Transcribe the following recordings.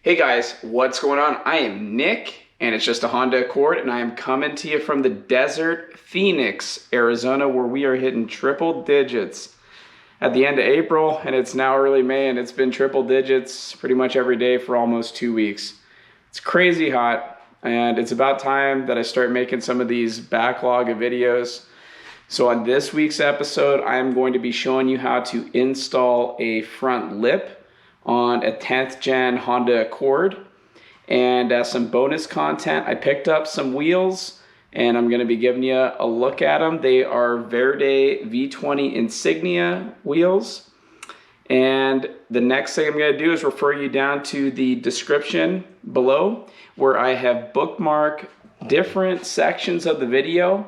Hey guys, what's going on? I am Nick, and it's just a Honda Accord, and I am coming to you from the desert, Phoenix, Arizona, where we are hitting triple digits at the end of April, and it's now early May, and it's been triple digits pretty much every day for almost 2 weeks. It's crazy hot, and it's about time that I start making some of these backlog of videos. So on this week's episode, I'm going to be showing you how to install a front lip on a 10th gen Honda Accord, and some bonus content. I picked up some wheels and I'm going to be giving you a look at them. They are Verde V20 Insignia wheels, and the next thing I'm going to do is refer you down to the description below where I have bookmarked different sections of the video.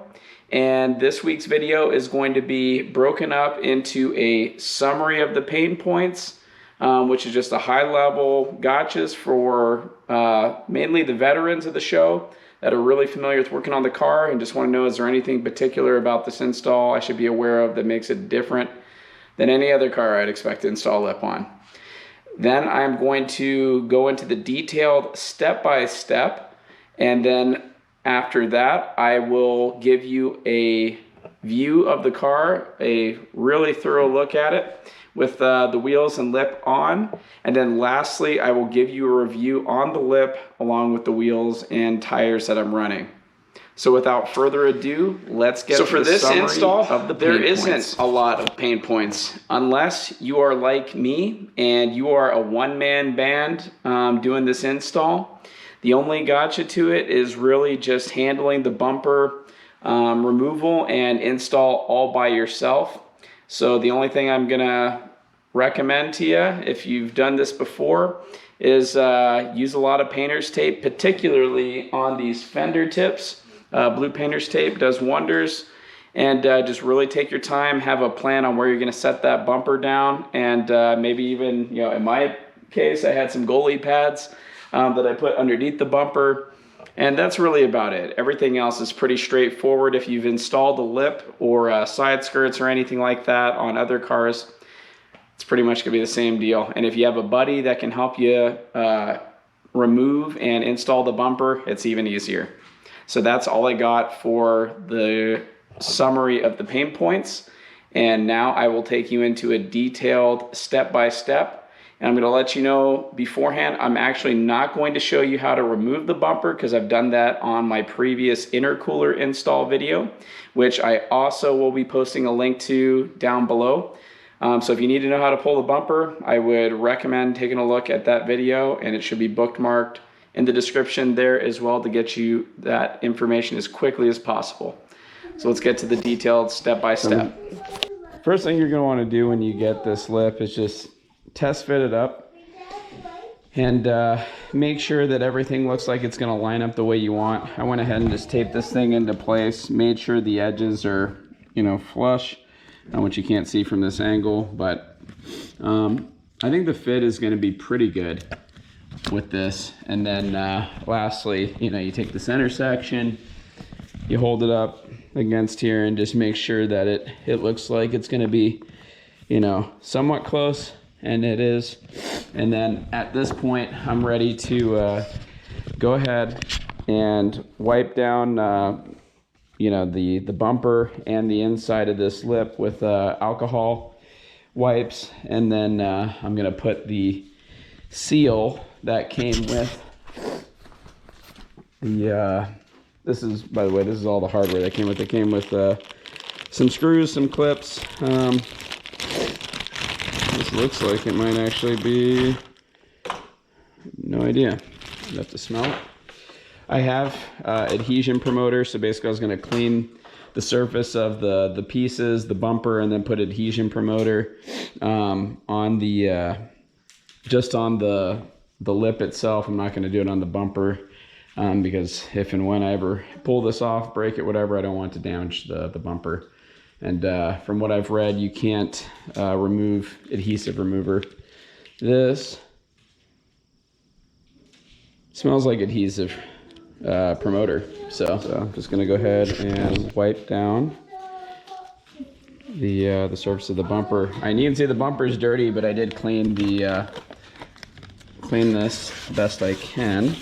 And this week's video is going to be broken up into a summary of the pain points, which is just a high-level gotchas for mainly the veterans of the show that are really familiar with working on the car and just want to know, is there anything particular about this install I should be aware of that makes it different than any other car I'd expect to install lip on. Then I'm going to go into the detailed step-by-step, and then after that I will give you a view of the car, a really thorough look at it with the wheels and lip on, and then lastly I will give you a review on the lip along with the wheels and tires that I'm running. So without further ado, let's get to the summary of the pain points. There isn't a lot of pain points unless you are like me and you are a one-man band doing this install. The only gotcha to it is really just handling the bumper removal and install all by yourself. So the only thing I'm gonna recommend to you, if you've done this before, is use a lot of painter's tape, particularly on these fender tips. Blue painter's tape does wonders, and just really take your time, have a plan on where you're gonna set that bumper down, and maybe even, you know, in my case, I had some goalie pads that I put underneath the bumper. And that's really about it. Everything else is pretty straightforward. If you've installed a lip or side skirts or anything like that on other cars, it's pretty much gonna be the same deal. And if you have a buddy that can help you remove and install the bumper, it's even easier. So that's all I got for the summary of the pain points. And now I will take you into a detailed step-by-step. And I'm going to let you know beforehand, I'm actually not going to show you how to remove the bumper because I've done that on my previous intercooler install video, which I also will be posting a link to down below. So if you need to know how to pull the bumper, I would recommend taking a look at that video, and it should be bookmarked in the description there as well to get you that information as quickly as possible. So let's get to the detailed step-by-step. First thing you're going to want to do when you get this lip is just test fit it up and make sure that everything looks like it's going to line up the way you want. I went ahead and just taped this thing into place, made sure the edges are, you know, flush, which you can't see from this angle, but I think the fit is going to be pretty good with this. And then lastly, you know, you take the center section, you hold it up against here and just make sure that it looks like it's going to be, you know, somewhat close. And it is. And then at this point, I'm ready to go ahead and wipe down, you know, the bumper and the inside of this lip with alcohol wipes. And then I'm going to put the seal that came with the, this is, by the way, this is all the hardware that came with. It came with some screws, some clips. This looks like it might actually be, no idea. I'd have to smell it. I have adhesion promoter, so basically I was going to clean the surface of the pieces, the bumper, and then put adhesion promoter on the just on the lip itself. I'm not going to do it on the bumper because if and when I ever pull this off, break it, whatever, I don't want to damage the bumper. And from what I've read, you can't remove adhesive remover. This smells like adhesive promoter. So I'm just gonna go ahead and wipe down the surface of the bumper. And you can see the bumper's dirty, but I did clean clean this best I can.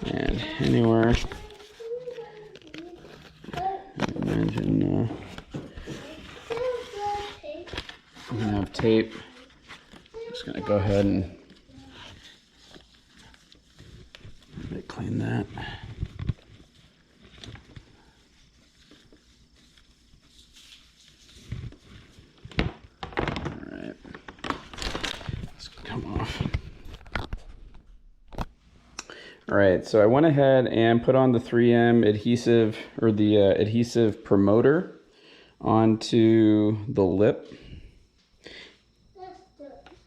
And anywhere, imagine I'm gonna have tape. I'm just gonna go ahead and clean that. Alright, let's come off. Alright, so I went ahead and put on the 3M adhesive, or the adhesive promoter onto the lip.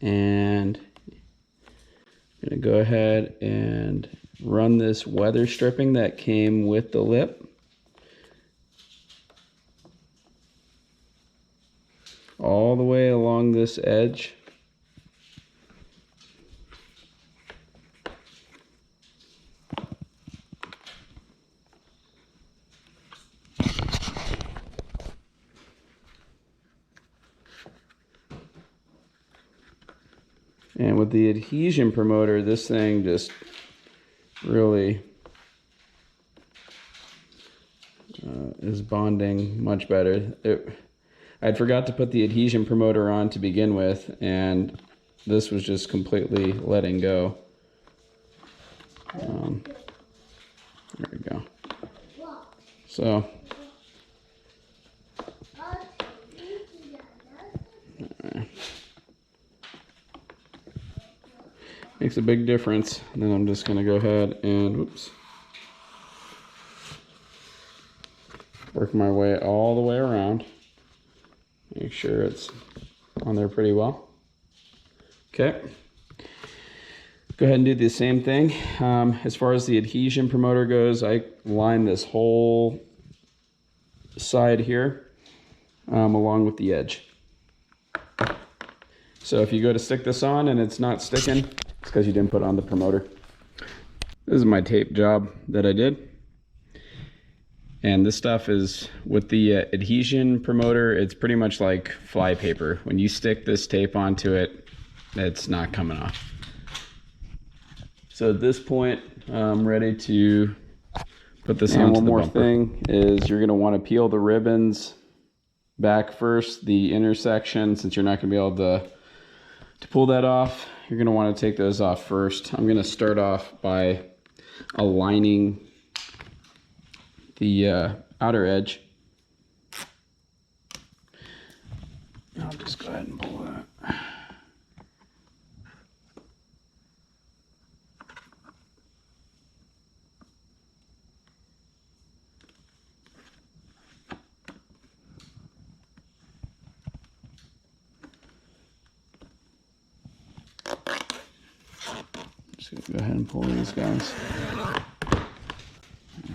And I'm going to go ahead and run this weather stripping that came with the lip all the way along this edge. And with the adhesion promoter, this thing just really is bonding much better. I'd forgot to put the adhesion promoter on to begin with, and this was just completely letting go. There we go. So, makes a big difference. And then I'm just going to go ahead and, whoops, work my way all the way around. Make sure it's on there pretty well. Okay. Go ahead and do the same thing. As far as the adhesion promoter goes, I line this whole side here along with the edge. So if you go to stick this on and it's not sticking, it's because you didn't put on the promoter. This is my tape job that I did. And this stuff is, with the adhesion promoter, it's pretty much like fly paper. When you stick this tape onto it, it's not coming off. So at this point, I'm ready to put this on. And one more thing is, you're going to want to peel the ribbons back first, the intersection, since you're not going to be able to pull that off. You're going to want to take those off first. I'm going to start off by aligning the outer edge. I'll just go ahead and pull that. Just gonna go ahead and pull these guys.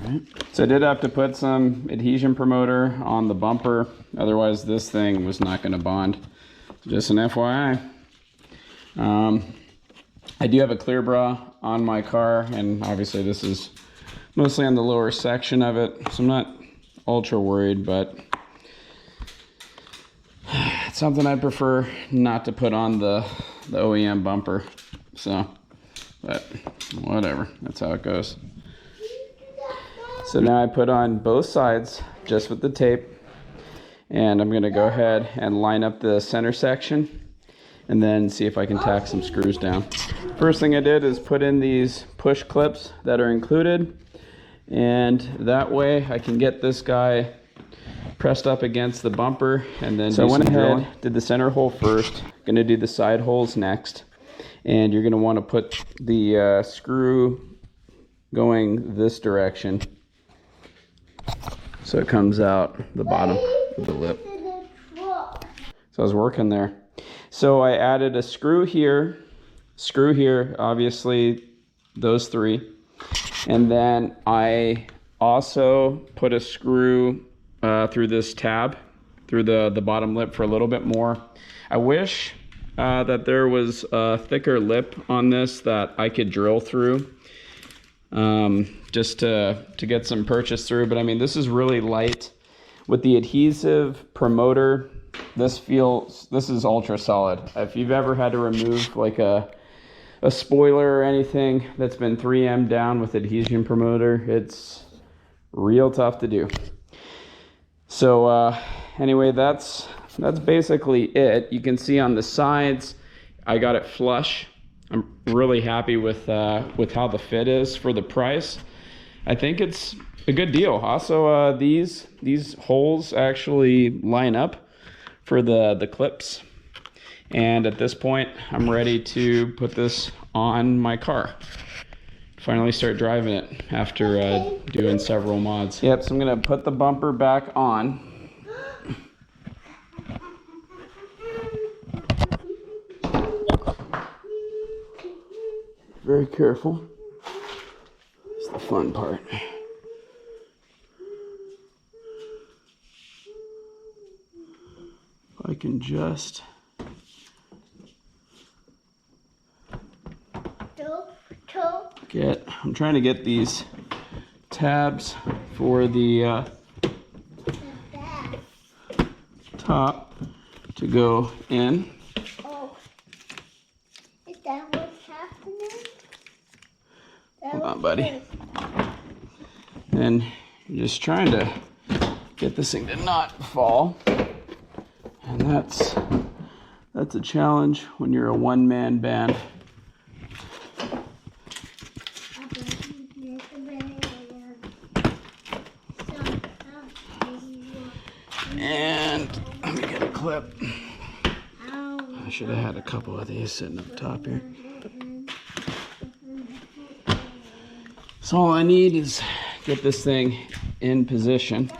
Alright. So I did have to put some adhesion promoter on the bumper, otherwise this thing was not going to bond. Just an FYI. I do have a clear bra on my car, and obviously this is mostly on the lower section of it, so I'm not ultra worried, but it's something I prefer not to put on the OEM bumper. So, but whatever, that's how it goes. So now I put on both sides just with the tape, and I'm going to go ahead and line up the center section and then see if I can tack some screws down. First thing I did is put in these push clips that are included, and that way I can get this guy pressed up against the bumper and then so I went ahead, did the center hole first, going to do the side holes next, and you're going to want to put the screw going this direction so it comes out the bottom of the lip. So I was working there. So I added a screw here, obviously those three, and then I also put a screw through this tab, through the bottom lip for a little bit more. I wish that there was a thicker lip on this that I could drill through, just to get some purchase through, but I mean, this is really light. With the adhesive promoter, this is ultra solid. If you've ever had to remove like a spoiler or anything that's been 3M down with adhesion promoter, it's real tough to do. So anyway, that's basically it. You can see on the sides, I got it flush. I'm really happy with how the fit is for the price. I think it's a good deal. Also, these holes actually line up for the clips. And at this point, I'm ready to put this on my car. Finally start driving it after doing several mods. Yep, so I'm gonna put the bumper back on. Very careful. It's the fun part. If I can just I'm trying to get these tabs for the top to go in. Oh, is that what's happening? Hold on, buddy. And you're just trying to get this thing to not fall. And that's a challenge when you're a one-man band. And let me get a clip. I should have had a couple of these sitting up top here. So all I need is get this thing in position.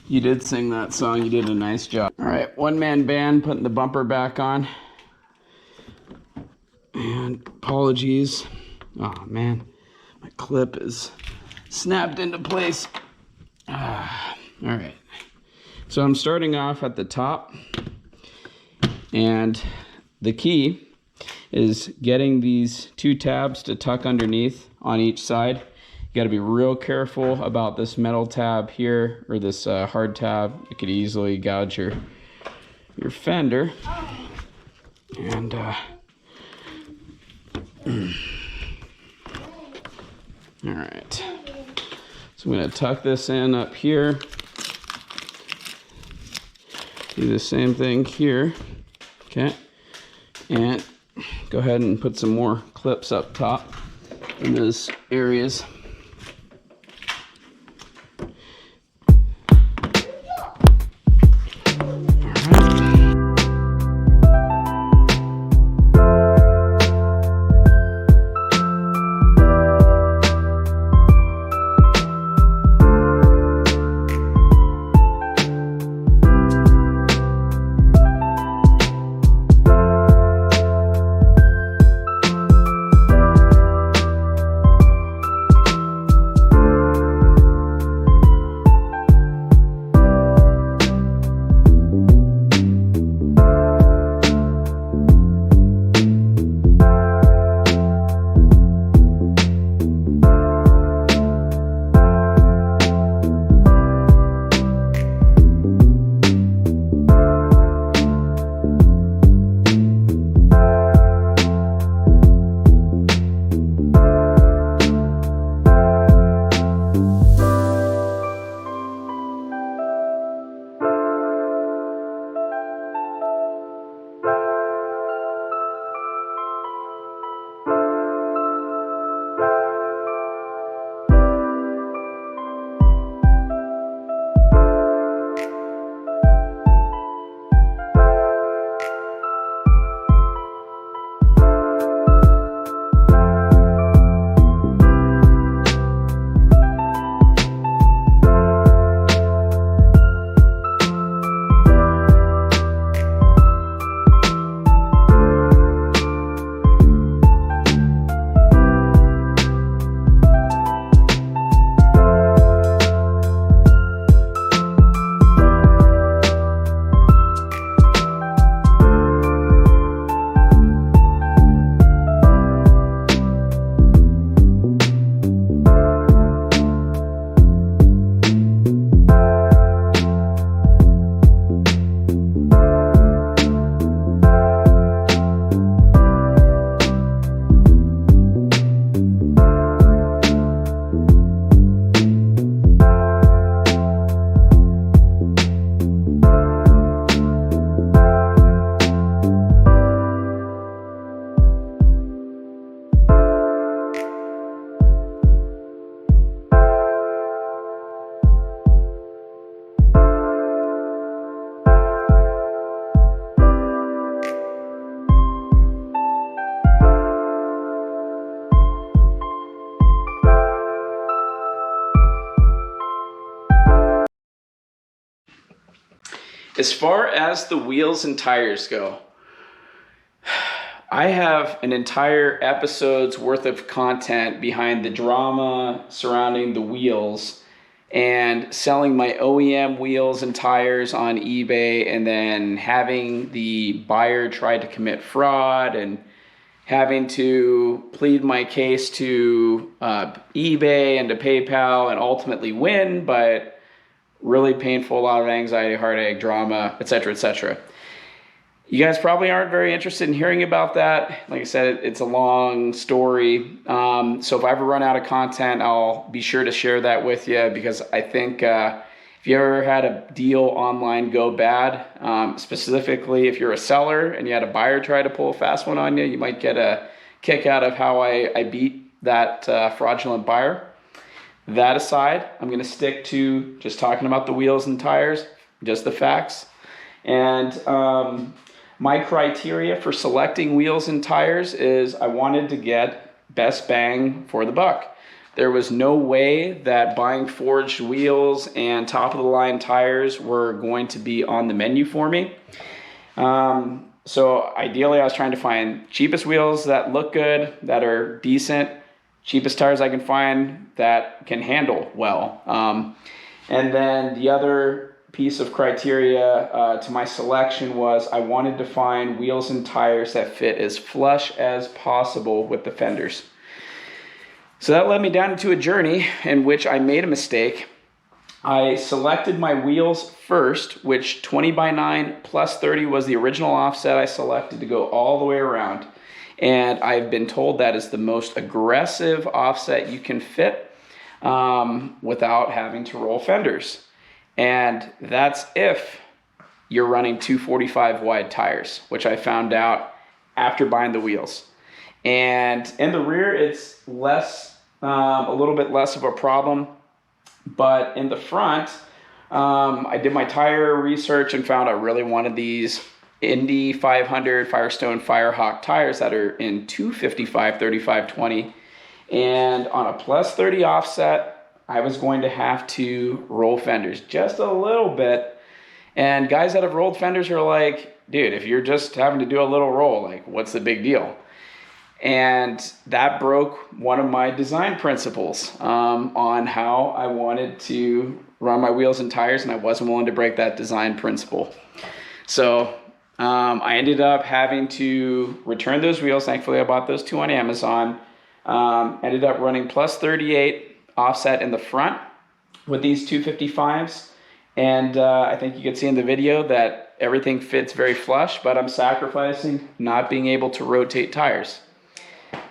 You did sing that song. You did a nice job. All right, one-man band, putting the bumper back on. And apologies. Oh, man. My clip is snapped into place. All right. So I'm starting off at the top. And the key is getting these two tabs to tuck underneath on each side. You got to be real careful about this metal tab here, or this hard tab. It could easily gouge your fender. And all right, so I'm going to tuck this in up here. Do the same thing here. Okay, and go ahead and put some more clips up top in those areas. As far as the wheels and tires go, I have an entire episode's worth of content behind the drama surrounding the wheels and selling my OEM wheels and tires on eBay, and then having the buyer try to commit fraud and having to plead my case to eBay and to PayPal and ultimately win, but really painful, a lot of anxiety, heartache, drama, etc., etc. You guys probably aren't very interested in hearing about that. Like I said, it's a long story. So if I ever run out of content, I'll be sure to share that with you, because I think if you ever had a deal online go bad, specifically if you're a seller and you had a buyer try to pull a fast one on you, you might get a kick out of how I beat that fraudulent buyer. That aside, I'm going to stick to just talking about the wheels and tires, just the facts. And my criteria for selecting wheels and tires is I wanted to get best bang for the buck. There was no way that buying forged wheels and top of the line tires were going to be on the menu for me. So ideally I was trying to find cheapest wheels that look good, that are decent, cheapest tires I can find that can handle well. And then the other piece of criteria to my selection was I wanted to find wheels and tires that fit as flush as possible with the fenders. So that led me down into a journey in which I made a mistake. I selected my wheels first, which 20x9 plus 30 was the original offset I selected to go all the way around. And I've been told that is the most aggressive offset you can fit without having to roll fenders. And that's if you're running 245 wide tires, which I found out after buying the wheels. And in the rear, it's less, a little bit less of a problem. But in the front, I did my tire research and found I really wanted these Indy 500 Firestone Firehawk tires that are in 255 35 20. And on a plus 30 offset, I was going to have to roll fenders just a little bit. And guys that have rolled fenders are like, dude, if you're just having to do a little roll, like, what's the big deal? And that broke one of my design principles on how I wanted to run my wheels and tires, and I wasn't willing to break that design principle. So I ended up having to return those wheels. Thankfully, I bought those two on Amazon. Ended up running plus 38 offset in the front with these 255s, and I think you can see in the video that everything fits very flush, but I'm sacrificing not being able to rotate tires.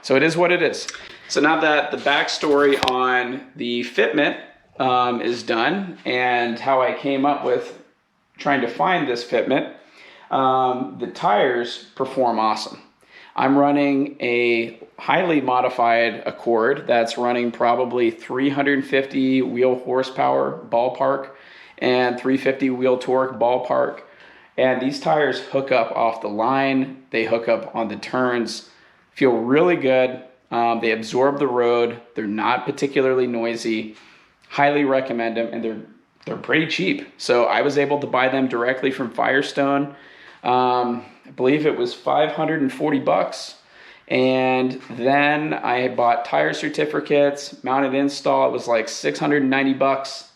So it is what it is. So now that the backstory on the fitment is done and how I came up with trying to find this fitment, the tires perform awesome. I'm running a highly modified Accord that's running probably 350 wheel horsepower ballpark and 350 wheel torque ballpark. And these tires hook up off the line. They hook up on the turns, feel really good. They absorb the road. They're not particularly noisy. Highly recommend them, and they're pretty cheap. So I was able to buy them directly from Firestone. I believe it was $540, and then I bought tire certificates, mounted install. It was like $690,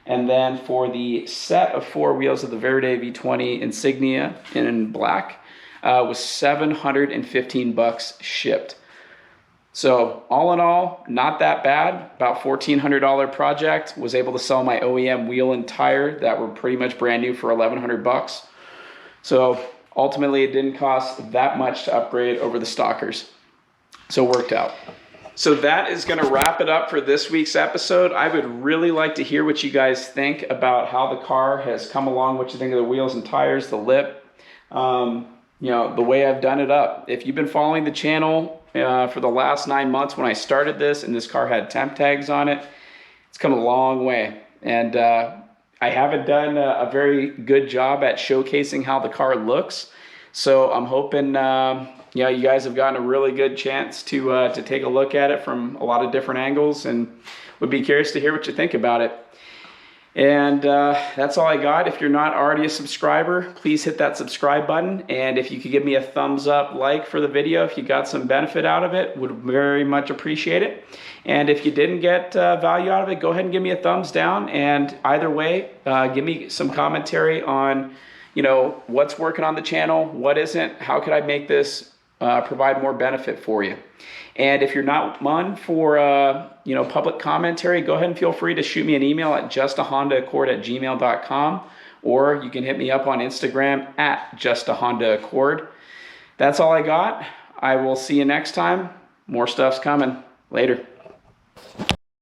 and then for the set of 4 wheels of the Verde V20 Insignia in black, was $715 shipped. So all in all, not that bad. About $1,400 project. Was able to sell my OEM wheel and tire that were pretty much brand new for $1,100. So ultimately, it didn't cost that much to upgrade over the stockers. So it worked out. So that is going to wrap it up for this week's episode. I would really like to hear what you guys think about how the car has come along, what you think of the wheels and tires, the lip, the way I've done it up. If you've been following the channel for the last 9 months when I started this and this car had temp tags on it, it's come a long way. And I haven't done a very good job at showcasing how the car looks. So I'm hoping you guys have gotten a really good chance to take a look at it from a lot of different angles, and would be curious to hear what you think about it. And that's all I got. If you're not already a subscriber, please hit that subscribe button. And if you could give me a thumbs up like for the video, if you got some benefit out of it, would very much appreciate it. And if you didn't get value out of it, go ahead and give me a thumbs down. And either way, give me some commentary on, you know, what's working on the channel, what isn't, how could I make this provide more benefit for you. And if you're not one for you know, public commentary, go ahead and feel free to shoot me an email at justahondaaccord@gmail.com, or you can hit me up on Instagram at justahondaaccord. That's all I got. I will see you next time. More stuff's coming. Later.